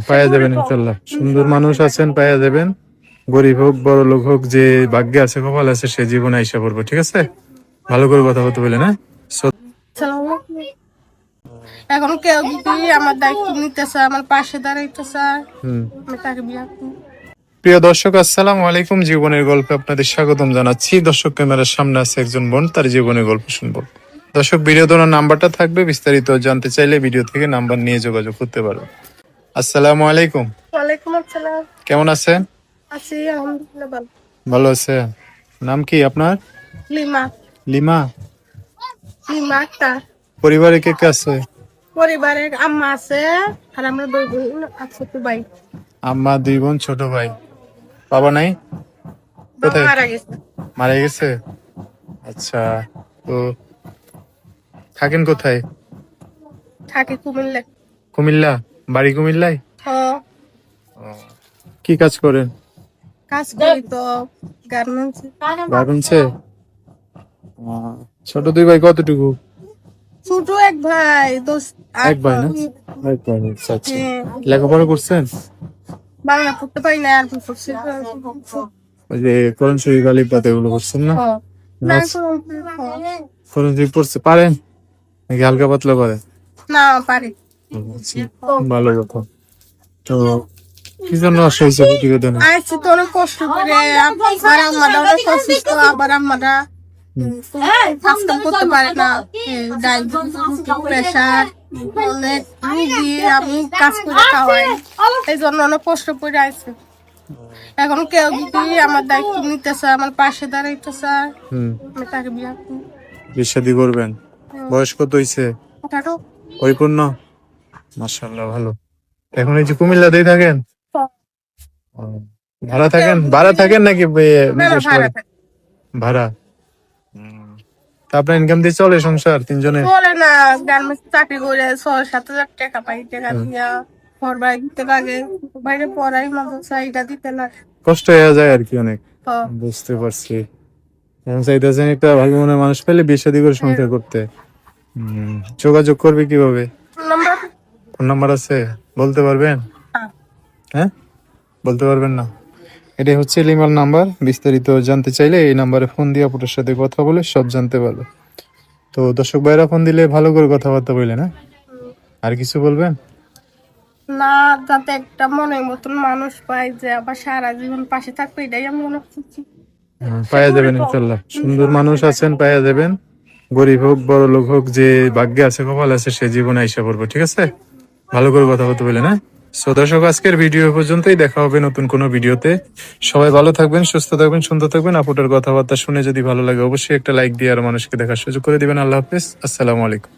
পাওয়া যাবেন ইনশাল্লাহ। সুন্দর মানুষ আছেন, পাওয়া যাবেন। গরিব হোক বড় লোক হোক, যে ভাগ্যে আছে কপাল আছে সে জীবনে আইসা পড়বো, ঠিক আছে? ভালো করে কথা বলতে বলে না। এখন কেউ যদি আমার দায়িত্ব নিতে চায়, আমার পাশে দাঁড়াইতে চায়, আমি তাকে বিয়ে করব। প্রিয় দর্শক, আসসালামু আলাইকুম। জীবনের গল্পে আপনাদের স্বাগতম জানাচ্ছি। দর্শক, ক্যামেরার সামনে আছে একজন বোন, তার জীবনের গল্প শুনবো। দর্শক, ভিডিও দেওয়ার নাম্বারটা থাকবে, বিস্তারিত জানতে চাইলে ভিডিও থেকে নাম্বার নিয়ে যোগাযোগ করতে পারো। আসসালামু আলাইকুম। ওয়ালাইকুম আসসালাম। কেমন আছেন? আছি আলহামদুলিল্লাহ ভালো। ভালো আছে। নাম কি আপনার? লিমা। লিমা। লিমা আক্তার। পরিবারে কে কে আছে? পরিবারে আম্মা আছে আর আমরা দুই বোন আছে, তো ভাই। আম্মা, দুই বোন, ছোট ভাই। বাবা নাই? বাবা কোথায়? মারা গেছে। মারা গেছে। আচ্ছা, তো থাকেন কোথায়? থাকে কুমিল্লা। কুমিল্লা। বাড়ি কুমিল্লায়? হ্যাঁ, কি কাজ করেন? কাজ করি তো গার্মেন্টসে। গার্মেন্টসে। ছোট দুই ভাই কতটুকু? ছোট এক ভাই, দোষ এক ভাই না? এক ভাই। আচ্ছা আচ্ছা। হ্যাঁ, লেখাপড়া করছেন? বাংলা পড়তে পারি না, আর পড়ছি। ওই যে কোরআন শরীফ আলিফ বাতে এগুলো করছেন না? না, কোরআন শরীফ পড়তে পারেন নাকি হালকা পাতলা করেন? না পারি। আচ্ছা, ভালো কথা। তো কি জন্য আসা হয়েছে প্রতিবেদনে? আইছি তো অনেক কষ্ট করে, আর আম্মারা অনেক অসুস্থ, আবার আম্মারা কাজ কাম করতে পারে না, ডায়াবেটিস, প্রেশার, অনেক রুগী, আমি কাজ করে খাওয়াই, এই জন্য অনেক কষ্ট করে আইছি। এখন কেউ যদি আমার দায়িত্ব নিতে চায়, আমার পাশে দাঁড়াইতে চায়, আমি তাকে বিয়ে করব। বিয়ে শাদী করবেন? বয়স কত হয়েছে? পরিপূর্ণ? মাশাআল্লাহ, ভালো। এখন এই যে কুমিল্লাতেই থাকেন? ভাড়া থাকেন? ভাড়া থাকেন নাকি নিজস্ব বাড়ি? ভাড়া। তা আপনার ইনকাম দিয়ে চলে সংসার তিনজনে? চলে না, গার্মেন্টস চাকরি করে 6-7 হাজার টাকা পাই, টাকা দিয়া ঘর বাড়ি দিতে লাগে, বাইরে পড়াই মাদ্রাসা এটা দিতে লাগে, কষ্ট হয়ে যায় আর কি অনেক। বুঝতে পারছি। এখন চাইতেছেন একটা ভালো মনের মানুষ পেলে বিয়ে শাদী করে সংসার করতে। যোগাযোগ করবে কিভাবে? ফোন নাম্বার আছে? বলতে পারবেন? হ্যাঁ, বলতে পারবেন না? এটাই হচ্ছে লিমার নাম্বার। বিস্তারিত জানতে চাইলে এই নাম্বারে ফোন দিয়ে আপনার সাথে কথা বলে সব জানতে পারবে। তো দর্শক ভাইরা ফোন দিলে ভালো করে কথাবার্তা বললেন। হ্যাঁ, আর কিছু বলবেন? না, যাতে একটা মনের মতন মানুষ পাই যে আবার সারা জীবন পাশে থাকবে, এটাই আমি মনে করছি। পাওয়া যাবেন ইনশাল্লাহ। সুন্দর মানুষ আছেন, পাওয়া যাবেন। গরিব হোক বড় লোক হোক, যে ভাগ্যে আছে কপাল আছে সে জীবনে আইসা পড়বো, ঠিক আছে? ভালো করে কথা বলতে বললেন। হ্যাঁ, সো দর্শক, আজকের ভিডিও পর্যন্তই। দেখা হবে নতুন কোনো ভিডিওতে। সবাই ভালো থাকবেন, সুস্থ থাকবেন, সুন্দর থাকবেন। আপুটার কথাবার্তা শুনে যদি ভালো লাগে অবশ্যই একটা লাইক দিয়ে আর মানুষকে দেখার সুযোগ করে দিবেন। আল্লাহ হাফেজ, আসসালামু আলাইকুম।